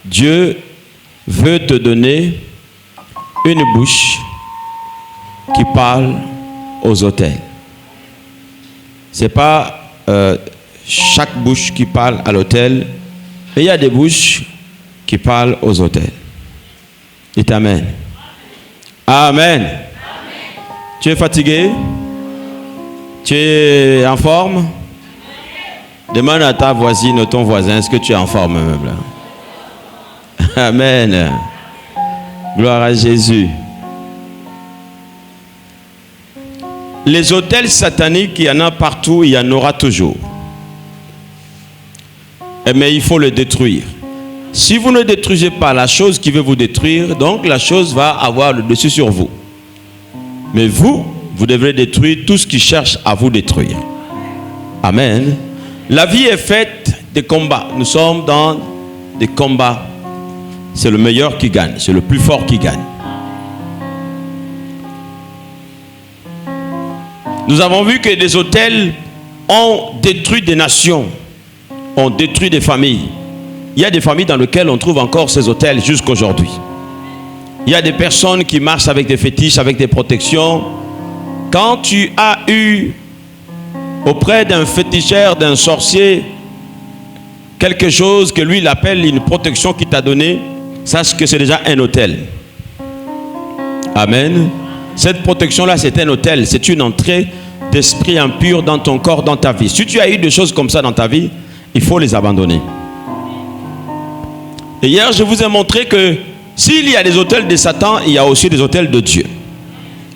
Dieu veut te donner une bouche qui parle aux autels. Ce n'est pas chaque bouche qui parle à l'autel, mais il y a des bouches qui parlent aux autels. Dites Amen. Amen. Amen. Tu es fatigué? Tu es en forme? Demande à ta voisine ou ton voisin, est-ce que tu es en forme même là? Amen. Gloire à Jésus. Les autels sataniques, il y en a partout, il y en aura toujours. Mais il faut le détruire. Si vous ne détruisez pas la chose qui veut vous détruire, donc la chose va avoir le dessus sur vous. Mais vous devrez détruire tout ce qui cherche à vous détruire. Amen. La vie est faite de combats. Nous sommes dans des combats. C'est le meilleur qui gagne. C'est le plus fort qui gagne. Nous avons vu que des autels ont détruit des nations, ont détruit des familles. Il y a des familles dans lesquelles on trouve encore ces autels jusqu'aujourd'hui. Il y a des personnes qui marchent avec des fétiches, avec des protections. Quand tu as eu auprès d'un féticheur, d'un sorcier, quelque chose que lui il appelle une protection qu'il t'a donnée, sache que c'est déjà un autel. Amen. Cette protection-là, c'est un autel. C'est une entrée d'esprit impur dans ton corps, dans ta vie. Si tu as eu des choses comme ça dans ta vie, il faut les abandonner. Et hier, je vous ai montré que s'il y a des autels de Satan, il y a aussi des autels de Dieu.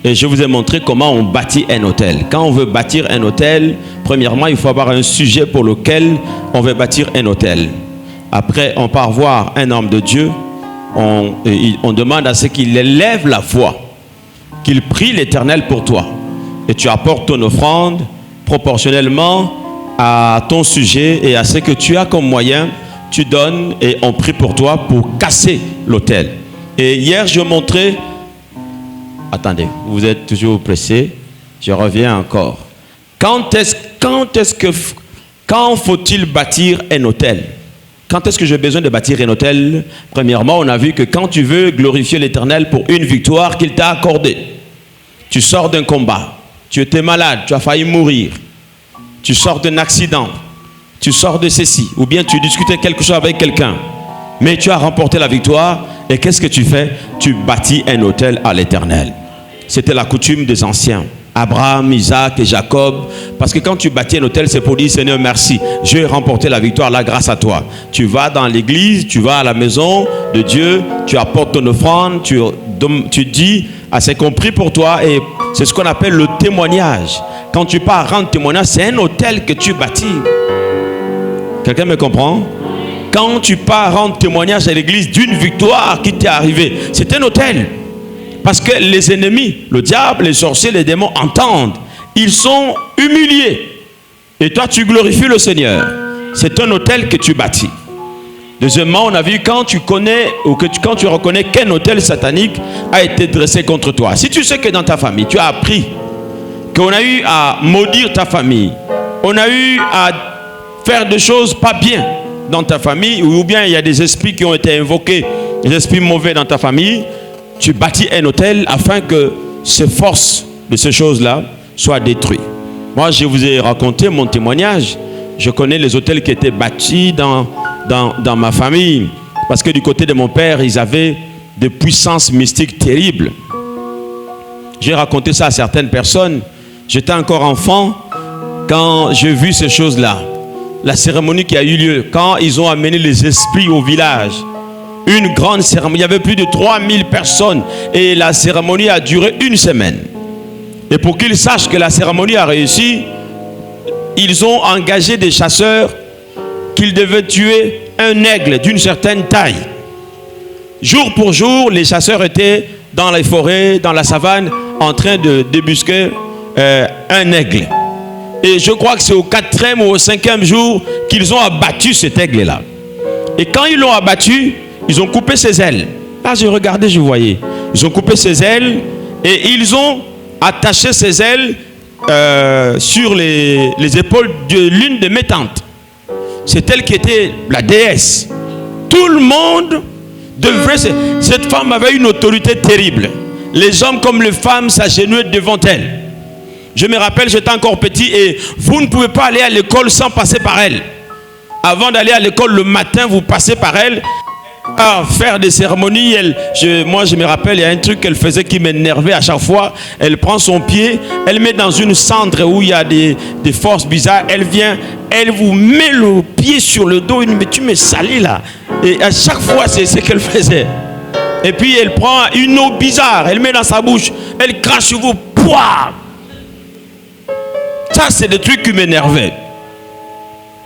Et je vous ai montré comment on bâtit un autel. Quand on veut bâtir un autel, premièrement, il faut avoir un sujet pour lequel on veut bâtir un autel. Après, on part voir un homme de Dieu. On demande à ce qu'il élève la voix, qu'il prie l'Éternel pour toi. Et tu apportes ton offrande proportionnellement à ton sujet et à ce que tu as comme moyen. Tu donnes et on prie pour toi pour casser l'autel. Et hier, je montrais... Attendez, vous êtes toujours pressé. Je reviens encore. Quand faut-il bâtir un autel? Quand est-ce que j'ai besoin de bâtir un autel? Premièrement, on a vu que quand tu veux glorifier l'Éternel pour une victoire qu'il t'a accordée, tu sors d'un combat, tu étais malade, tu as failli mourir, tu sors d'un accident, tu sors de ceci, ou bien tu discutais quelque chose avec quelqu'un, mais tu as remporté la victoire, et qu'est-ce que tu fais? Tu bâtis un autel à l'Éternel. C'était la coutume des anciens. Abraham, Isaac et Jacob. Parce que quand tu bâtis un autel, c'est pour dire Seigneur merci, j'ai remporté la victoire là grâce à toi. Tu vas dans l'église, tu vas à la maison de Dieu, tu apportes ton offrande, tu dis à ce qu'on prie pour toi, et c'est ce qu'on appelle le témoignage. Quand tu pars rendre témoignage, c'est un autel que tu bâtis. Quelqu'un me comprend? Quand tu pars rendre témoignage à l'église d'une victoire qui t'est arrivée, c'est un autel. Parce que les ennemis, le diable, les sorciers, les démons entendent. Ils sont humiliés. Et toi, tu glorifies le Seigneur. C'est un autel que tu bâtis. Deuxièmement, on a vu quand tu connais ou quand tu reconnais qu'un autel satanique a été dressé contre toi. Si tu sais que dans ta famille, tu as appris qu'on a eu à maudire ta famille, on a eu à faire des choses pas bien dans ta famille, ou bien il y a des esprits qui ont été invoqués, des esprits mauvais dans ta famille, tu bâtis un autel afin que ces forces de ces choses-là soient détruites. Moi, je vous ai raconté mon témoignage. Je connais les autels qui étaient bâtis dans ma famille. Parce que du côté de mon père, ils avaient des puissances mystiques terribles. J'ai raconté ça à certaines personnes. J'étais encore enfant quand j'ai vu ces choses-là. La cérémonie qui a eu lieu, quand ils ont amené les esprits au village. Une grande cérémonie, il y avait plus de 3000 personnes et la cérémonie a duré une semaine. Et pour qu'ils sachent que la cérémonie a réussi, ils ont engagé des chasseurs qu'ils devaient tuer un aigle d'une certaine taille. Jour pour jour, les chasseurs étaient dans les forêts, dans la savane, en train de débusquer un aigle. Et je crois que c'est au 4e ou au 5e jour qu'ils ont abattu cet aigle-là. Et quand ils l'ont abattu, ils ont coupé ses ailes. Là, je regardais, je voyais. Ils ont coupé ses ailes et ils ont attaché ses ailes sur les épaules de l'une de mes tantes. C'est elle qui était la déesse. Tout le monde devrait... Cette femme avait une autorité terrible. Les hommes comme les femmes s'agenouillaient devant elle. Je me rappelle, j'étais encore petit et vous ne pouvez pas aller à l'école sans passer par elle. Avant d'aller à l'école le matin, vous passez par elle à faire des cérémonies. Moi, je me rappelle, il y a un truc qu'elle faisait qui m'énervait à chaque fois. Elle prend son pied, elle met dans une cendre où il y a des forces bizarres. Elle vient, elle vous met le pied sur le dos. Elle dit, mais tu me salis là. Et à chaque fois, c'est ce qu'elle faisait. Et puis, elle prend une eau bizarre, elle met dans sa bouche. Elle crache sur vous. Pouah! Ça, c'est des trucs qui m'énervaient.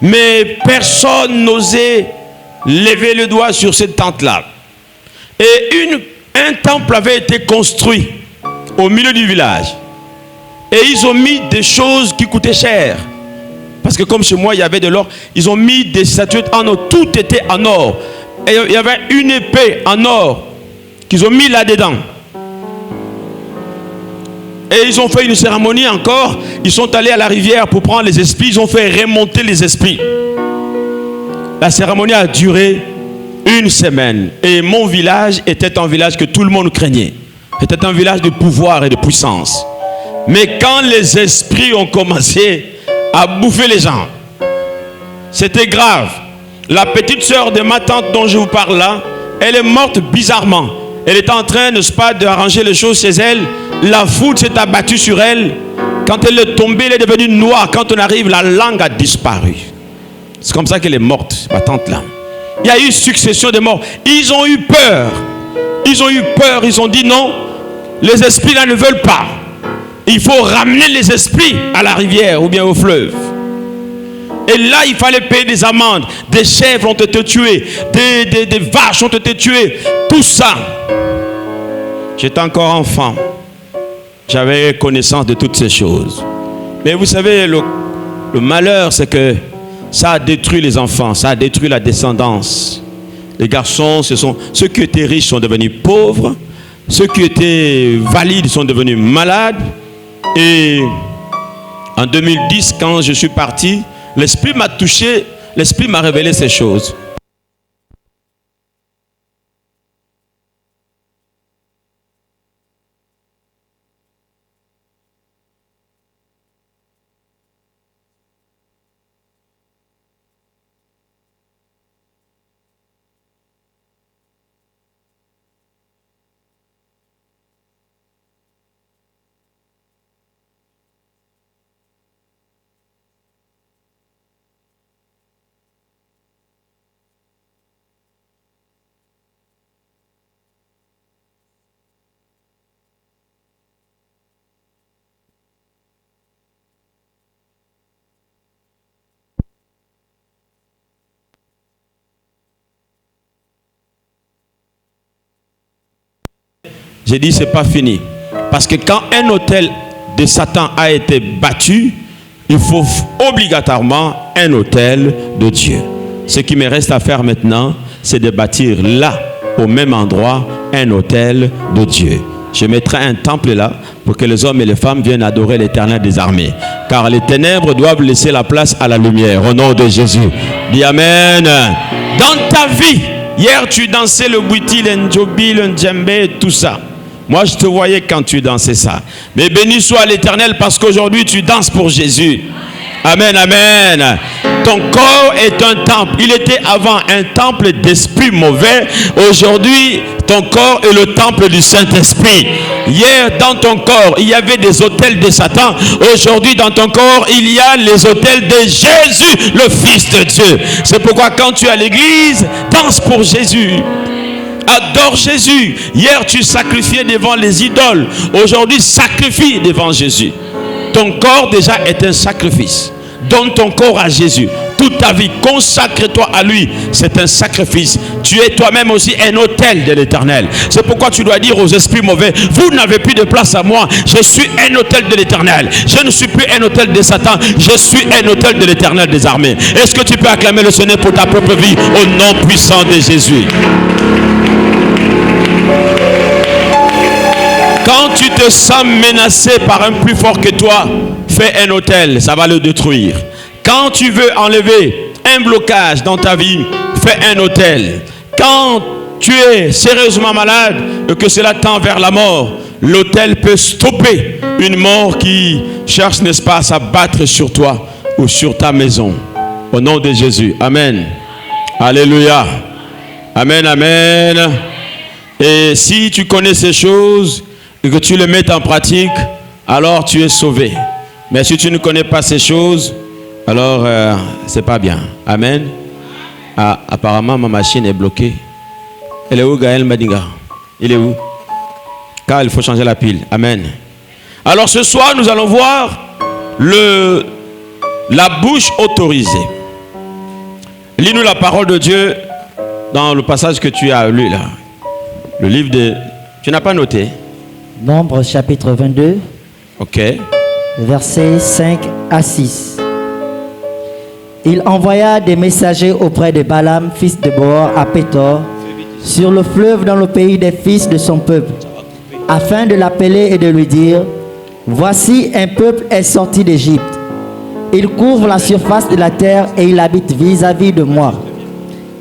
Mais personne n'osait lever le doigt sur cette tente-là. Et un temple avait été construit au milieu du village. Et ils ont mis des choses qui coûtaient cher. Parce que comme chez moi, il y avait de l'or. Ils ont mis des statuettes en or. Tout était en or. Et il y avait une épée en or qu'ils ont mis là-dedans. Et ils ont fait une cérémonie encore. Ils sont allés à la rivière pour prendre les esprits. Ils ont fait remonter les esprits. La cérémonie a duré 1 semaine. Et mon village était un village que tout le monde craignait. C'était un village de pouvoir et de puissance. Mais quand les esprits ont commencé à bouffer les gens, c'était grave. La petite sœur de ma tante dont je vous parle là, elle est morte bizarrement. Elle était en train, n'est-ce pas, d'arranger les choses chez elle. La foudre s'est abattue sur elle. Quand elle est tombée, elle est devenue noire. Quand on arrive, la langue a disparu. C'est comme ça qu'elle est morte, ma tante là. Il y a eu une succession de morts. Ils ont eu peur. Ils ont eu peur. Ils ont dit non, les esprits là ne veulent pas. Il faut ramener les esprits à la rivière ou bien au fleuve. Et là, il fallait payer des amendes. Des chèvres ont été tuées. Des vaches ont été tuées. Tout ça. J'étais encore enfant. J'avais connaissance de toutes ces choses. Mais vous savez, le malheur, c'est que ça a détruit les enfants. Ça a détruit la descendance. Les garçons, ceux qui étaient riches sont devenus pauvres. Ceux qui étaient valides sont devenus malades. Et en 2010, quand je suis parti, l'Esprit m'a touché, l'Esprit m'a révélé ces choses. J'ai dit, c'est pas fini. Parce que quand un autel de Satan a été battu, il faut obligatoirement un autel de Dieu. Ce qui me reste à faire maintenant, c'est de bâtir là, au même endroit, un autel de Dieu. Je mettrai un temple là pour que les hommes et les femmes viennent adorer l'Éternel des armées. Car les ténèbres doivent laisser la place à la lumière. Au nom de Jésus. Dis Amen. Dans ta vie, hier tu dansais le bouti, le njobi, le djembé, tout ça. Moi, je te voyais quand tu dansais ça. Mais béni soit l'Éternel parce qu'aujourd'hui, tu danses pour Jésus. Amen, amen. Ton corps est un temple. Il était avant un temple d'esprit mauvais. Aujourd'hui, ton corps est le temple du Saint-Esprit. Hier, dans ton corps, il y avait des autels de Satan. Aujourd'hui, dans ton corps, il y a les autels de Jésus, le Fils de Dieu. C'est pourquoi quand tu es à l'église, danse pour Jésus. Adore Jésus. Hier, tu sacrifiais devant les idoles. Aujourd'hui, sacrifie devant Jésus. Ton corps déjà est un sacrifice. Donne ton corps à Jésus. Toute ta vie, consacre-toi à lui. C'est un sacrifice. Tu es toi-même aussi un autel de l'Éternel. C'est pourquoi tu dois dire aux esprits mauvais, vous n'avez plus de place à moi. Je suis un autel de l'Éternel. Je ne suis plus un autel de Satan. Je suis un autel de l'Éternel des armées. Est-ce que tu peux acclamer le Seigneur pour ta propre vie au nom puissant de Jésus? Quand tu te sens menacé par un plus fort que toi, fais un autel, ça va le détruire. Quand tu veux enlever un blocage dans ta vie, fais un autel. quand tu es sérieusement malade et que cela tend vers la mort, l'autel peut stopper une mort qui cherche, n'est-ce pas, à s'abattre sur toi ou sur ta maison. Au nom de Jésus. Amen. Alléluia. Amen, amen. Et si tu connais ces choses et que tu les mets en pratique, alors tu es sauvé. Mais si tu ne connais pas ces choses, alors c'est pas bien. Amen. Ah, apparemment ma machine est bloquée. Elle est où, Gaël Madinga? Il est où? Car il faut changer la pile. Amen. Alors ce soir nous allons voir la bouche autorisée. Lis-nous la parole de Dieu dans le passage que tu as lu là. Le livre de... Tu n'as pas noté? Nombre chapitre 22. Ok. Versets 5 à 6. Il envoya des messagers auprès de Balaam, fils de Beor, à Pétor, sur le fleuve dans le pays des fils de son peuple, afin de l'appeler et de lui dire: voici un peuple est sorti d'Égypte. Il couvre la surface de la terre et il habite vis-à-vis de moi.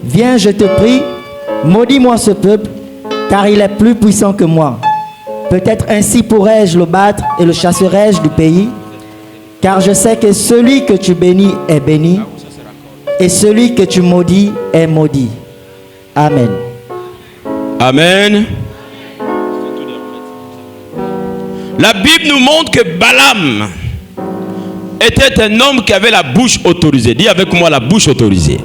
Viens, je te prie, maudis-moi ce peuple, car il est plus puissant que moi. Peut-être ainsi pourrais-je le battre et le chasserai-je du pays, car je sais que celui que tu bénis est béni, et celui que tu maudis est maudit. Amen. Amen. La Bible nous montre que Balaam était un homme qui avait la bouche autorisée. Dis avec moi, la bouche autorisée.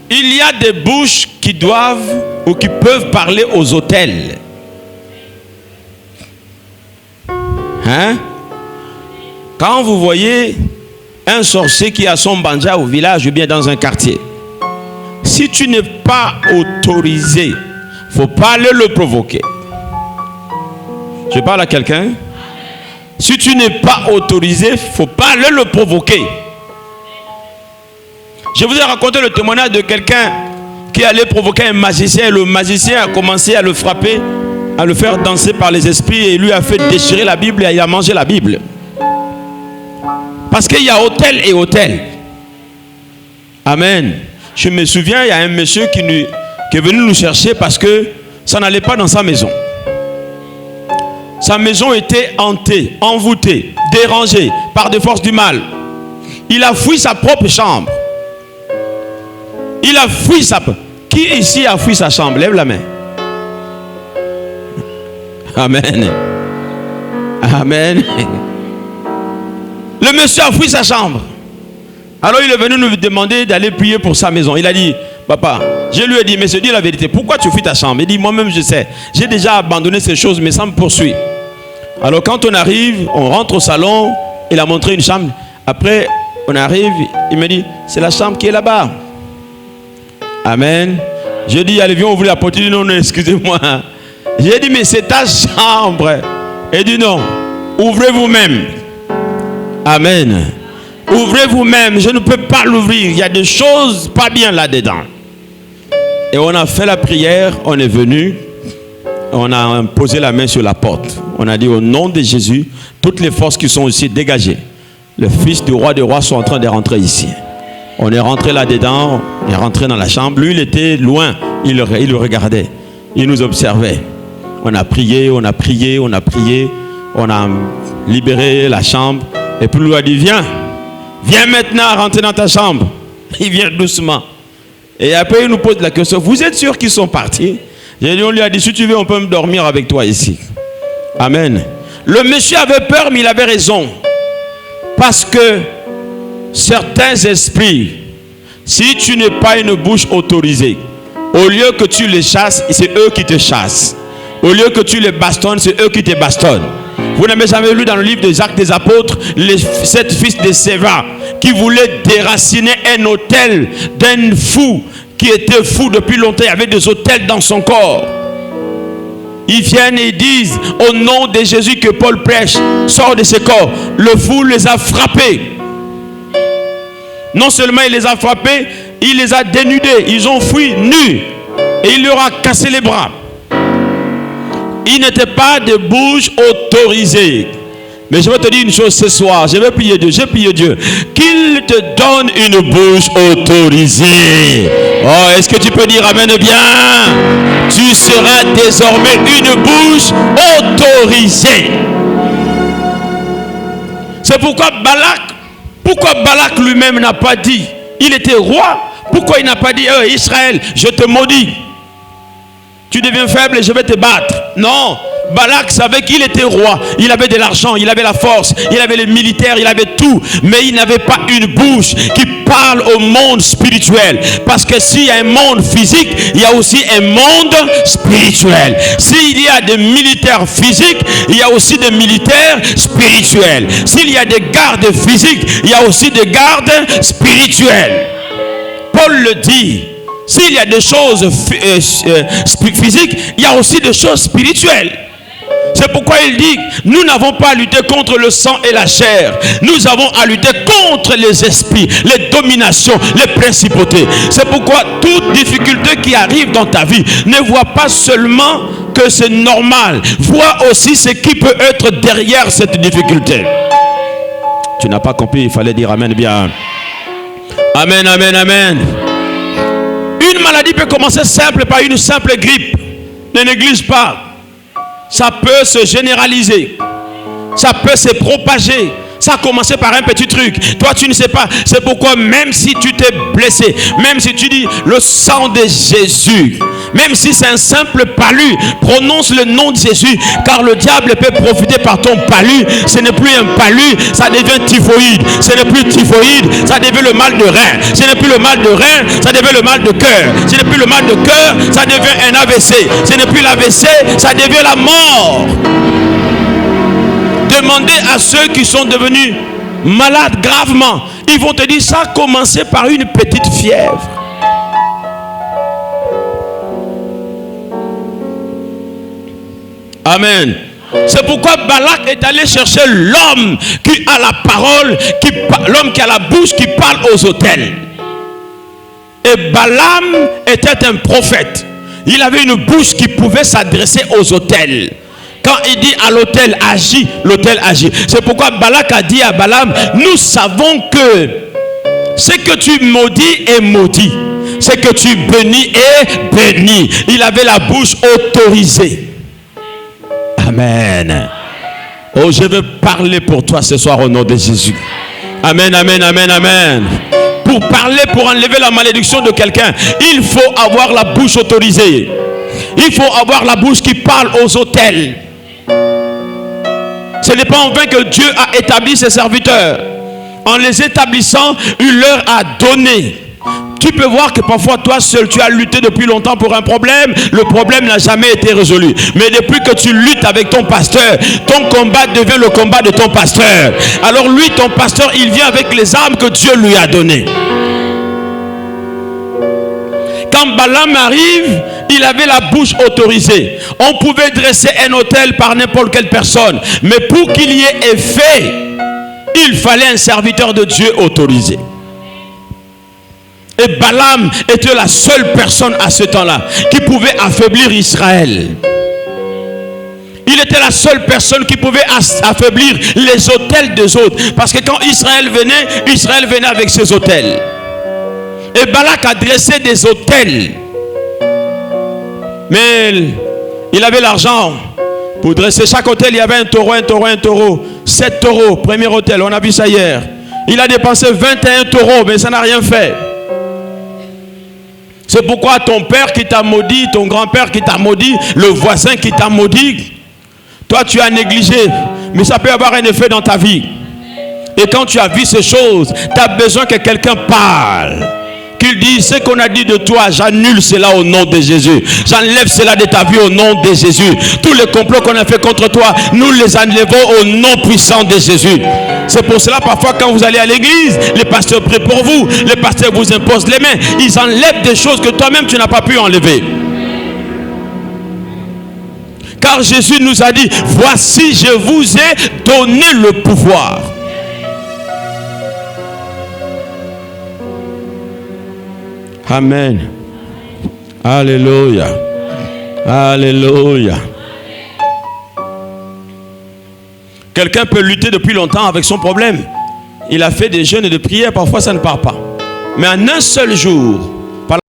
Il y a des bouches qui doivent ou qui peuvent parler aux autels. Hein? Quand vous voyez un sorcier qui a son banja au village ou bien dans un quartier, si tu n'es pas autorisé, il ne faut pas aller le provoquer. Je parle à quelqu'un. Si tu n'es pas autorisé, il ne faut pas aller le provoquer. Je vous ai raconté le témoignage de quelqu'un qui allait provoquer un magicien. Le magicien a commencé à le frapper, à le faire danser par les esprits, et lui a fait déchirer la Bible et il a mangé la Bible. Parce qu'il y a hôtel et hôtel. Amen. Je me souviens, il y a un monsieur qui est venu nous chercher parce que ça n'allait pas dans sa maison. Sa maison était hantée, envoûtée, dérangée par des forces du mal. Il a fui sa propre chambre. Il a fui sa... Qui ici a fui sa chambre? Lève la main. Amen. Amen. Le monsieur a fui sa chambre. Alors il est venu nous demander d'aller prier pour sa maison. Il a dit: papa, je lui ai dit, mais je dis la vérité, pourquoi tu fuis ta chambre? Il dit: moi-même je sais, j'ai déjà abandonné ces choses, mais ça me poursuit. Alors quand on arrive, on rentre au salon, il a montré une chambre. Après, on arrive, il me dit: c'est la chambre qui est là-bas. Amen. Je dis: allez, viens ouvrir la porte. Il dit: non, non, excusez-moi. J'ai dit: mais c'est ta chambre. Il dit: non, ouvrez vous-même. Amen. Ouvrez vous-même, je ne peux pas l'ouvrir. Il y a des choses pas bien là-dedans. Et on a fait la prière, on est venu, on a posé la main sur la porte. On a dit: au nom de Jésus, toutes les forces qui sont ici, dégagées. Le fils du roi des rois sont en train de rentrer ici. On est rentré là-dedans, on est rentré dans la chambre. Lui, il était loin, il le regardait, il nous observait. On a prié, on a prié, on a prié, on a libéré la chambre. Et puis lui a dit: viens. Viens maintenant rentrer dans ta chambre. Il vient doucement. Et après il nous pose la question: vous êtes sûr qu'ils sont partis? On lui a dit: si tu veux, on peut me dormir avec toi ici. Amen. Le monsieur avait peur, mais il avait raison. Parce que certains esprits, si tu n'es pas une bouche autorisée, au lieu que tu les chasses, c'est eux qui te chassent. Au lieu que tu les bastonnes, c'est eux qui te bastonnent. Vous n'avez jamais lu dans le livre des Actes des Apôtres les 7 fils de Séva qui voulaient déraciner un autel d'un fou qui était fou depuis longtemps. Il y avait des autels dans son corps. Ils viennent et disent: au nom de Jésus que Paul prêche, sort de ce corps. Le fou les a frappés. Non seulement il les a frappés, il les a dénudés. Ils ont fui nus et il leur a cassé les bras. Il n'était pas de bouche autorisée. Mais je vais te dire une chose ce soir. Je vais prier Dieu. J'ai prié Dieu. Qu'il te donne une bouche autorisée. Oh, est-ce que tu peux dire amen bien? Tu seras désormais une bouche autorisée. C'est pourquoi Balak lui-même n'a pas dit, il était roi. Pourquoi il n'a pas dit, Israël, je te maudis. Tu deviens faible et je vais te battre. Non. Balak savait qu'il était roi, il avait de l'argent, il avait la force, il avait les militaires, il avait tout, mais il n'avait pas une bouche qui parle au monde spirituel. Parce que s'il y a un monde physique, il y a aussi un monde spirituel. S'il y a des militaires physiques, il y a aussi des militaires spirituels. S'il y a des gardes physiques, il y a aussi des gardes spirituels. Paul le dit. S'il y a des choses physiques, il y a aussi des choses spirituelles. C'est pourquoi il dit, nous n'avons pas à lutter contre le sang et la chair. Nous avons à lutter contre les esprits, les dominations, les principautés. C'est pourquoi toute difficulté qui arrive dans ta vie, ne vois pas seulement que c'est normal. Vois aussi ce qui peut être derrière cette difficulté. Tu n'as pas compris, il fallait dire amen bien. Amen, amen, amen. Une maladie peut commencer simple par une simple grippe. Ne néglige pas. Ça peut se généraliser. Ça peut se propager. Ça a commencé par un petit truc. Toi, tu ne sais pas. C'est pourquoi même si tu t'es blessé, même si tu dis le sang de Jésus, même si c'est un simple palu, prononce le nom de Jésus, car le diable peut profiter par ton palu. Ce n'est plus un palu, ça devient typhoïde. Ce n'est plus typhoïde, ça devient le mal de rein. Ce n'est plus le mal de rein, ça devient le mal de cœur. Ce n'est plus le mal de cœur, ça devient un AVC. Ce n'est plus l'AVC, ça devient la mort. Demandez à ceux qui sont devenus malades gravement. Ils vont te dire, ça a commencé par une petite fièvre. Amen. C'est pourquoi Balak est allé chercher l'homme qui a la parole, l'homme qui a la bouche qui parle aux autels. Et Balaam était un prophète. Il avait une bouche qui pouvait s'adresser aux autels. Quand il dit à l'autel agis, l'autel agit. C'est pourquoi Balak a dit à Balaam, nous savons que ce que tu maudis est maudit. Ce que tu bénis est béni. Il avait la bouche autorisée. Amen. Oh, je veux parler pour toi ce soir au nom de Jésus. Amen, amen, amen, amen. Pour parler, pour enlever la malédiction de quelqu'un, il faut avoir la bouche autorisée. Il faut avoir la bouche qui parle aux autels. Ce n'est pas en vain que Dieu a établi ses serviteurs. En les établissant, il leur a donné. Tu peux voir que parfois toi seul tu as lutté depuis longtemps pour un problème. Le problème n'a jamais été résolu. Mais depuis que tu luttes avec ton pasteur, ton combat devient le combat de ton pasteur. Alors lui, ton pasteur, il vient avec les armes que Dieu lui a données. Quand Balaam arrive, il avait la bouche autorisée. On pouvait dresser un autel par n'importe quelle personne. Mais pour qu'il y ait effet, il fallait un serviteur de Dieu autorisé. Et Balaam était la seule personne à ce temps-là qui pouvait affaiblir Israël. Il était la seule personne qui pouvait affaiblir les autels des autres. Parce que quand Israël venait avec ses autels. Et Balak a dressé des autels. Mais il avait l'argent pour dresser chaque autel. Il y avait un taureau. 7 taureaux, premier autel, on a vu ça hier. Il a dépensé 21 taureaux, mais ça n'a rien fait. C'est pourquoi ton père qui t'a maudit, ton grand-père qui t'a maudit, le voisin qui t'a maudit, toi tu as négligé, mais ça peut avoir un effet dans ta vie. Et quand tu as vu ces choses, tu as besoin que quelqu'un parle. Qu'il dise, ce qu'on a dit de toi, j'annule cela au nom de Jésus. J'enlève cela de ta vie au nom de Jésus. Tous les complots qu'on a fait contre toi, nous les enlevons au nom puissant de Jésus. C'est pour cela, parfois, quand vous allez à l'église, les pasteurs prient pour vous, les pasteurs vous imposent les mains. Ils enlèvent des choses que toi-même, tu n'as pas pu enlever. Car Jésus nous a dit, voici, je vous ai donné le pouvoir. Amen. Alléluia. Alléluia. Quelqu'un peut lutter depuis longtemps avec son problème. Il a fait des jeûnes et des prières, parfois ça ne part pas. Mais en un seul jour,